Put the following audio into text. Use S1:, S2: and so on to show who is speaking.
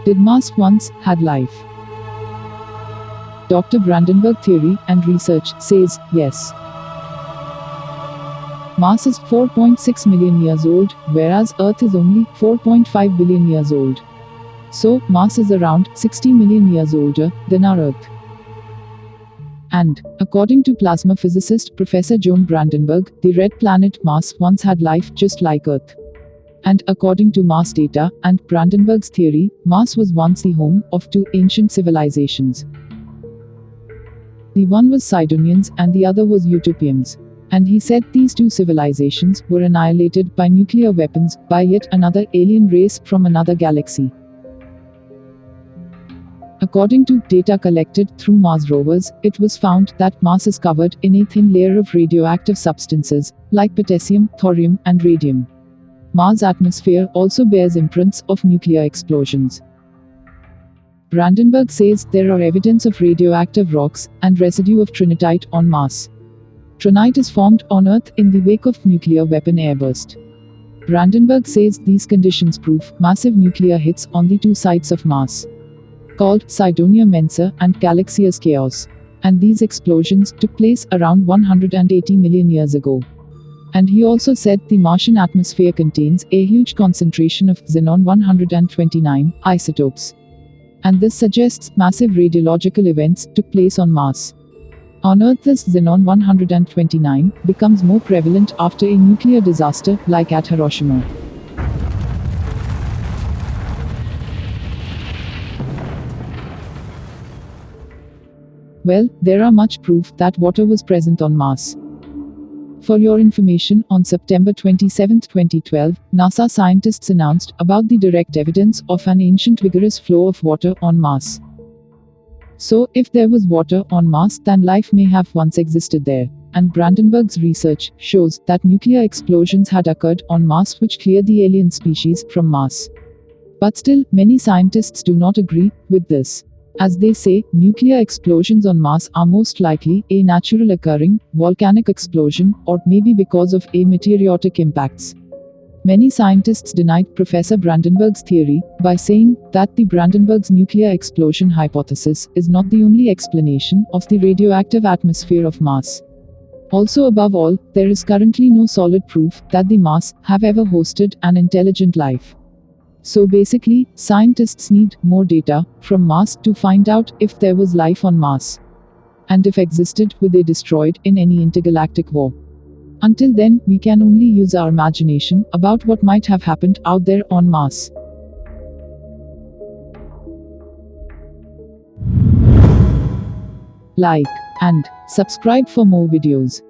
S1: Did Mars once had life? Dr. Brandenburg theory and research says yes. Mars is 4.6 million years old, whereas Earth is only 4.5 billion years old. So, Mars is around 60 million years older than our Earth. And, according to plasma physicist Professor Joan Brandenburg, the red planet Mars once had life just like Earth. And according to Mars data and Brandenburg's theory, Mars was once the home of two ancient civilizations. The one was Sidonians and the other was Utopians. And he said these two civilizations were annihilated by nuclear weapons by yet another alien race from another galaxy. According to data collected through Mars rovers, it was found that Mars is covered in a thin layer of radioactive substances, like potassium, thorium, and radium. Mars' atmosphere also bears imprints of nuclear explosions. Brandenburg says there are evidence of radioactive rocks and residue of trinitite on Mars. Trinite is formed on Earth in the wake of nuclear weapon airburst. Brandenburg says these conditions prove massive nuclear hits on the two sides of Mars, called Cydonia Mensa and Galaxias Chaos. And these explosions took place around 180 million years ago. And he also said the Martian atmosphere contains a huge concentration of xenon-129 isotopes. And this suggests massive radiological events took place on Mars. On Earth, this xenon-129 becomes more prevalent after a nuclear disaster like at Hiroshima. Well, there are much proof that water was present on Mars. For your information, on September 27, 2012, NASA scientists announced about the direct evidence of an ancient vigorous flow of water on Mars. So, if there was water on Mars, then life may have once existed there. And Brandenburg's research shows that nuclear explosions had occurred on Mars which cleared the alien species from Mars. But still, many scientists do not agree with this. As they say, nuclear explosions on Mars are most likely a natural occurring volcanic explosion, or maybe because of a meteoritic impacts. Many scientists denied Professor Brandenburg's theory by saying that the Brandenburg's nuclear explosion hypothesis is not the only explanation of the radioactive atmosphere of Mars. Also, above all, there is currently no solid proof that the Mars have ever hosted an intelligent life. So basically, scientists need more data from Mars to find out if there was life on Mars. And if existed, were they destroyed in any intergalactic war? Until then, we can only use our imagination about what might have happened out there on Mars. Like and subscribe for more videos.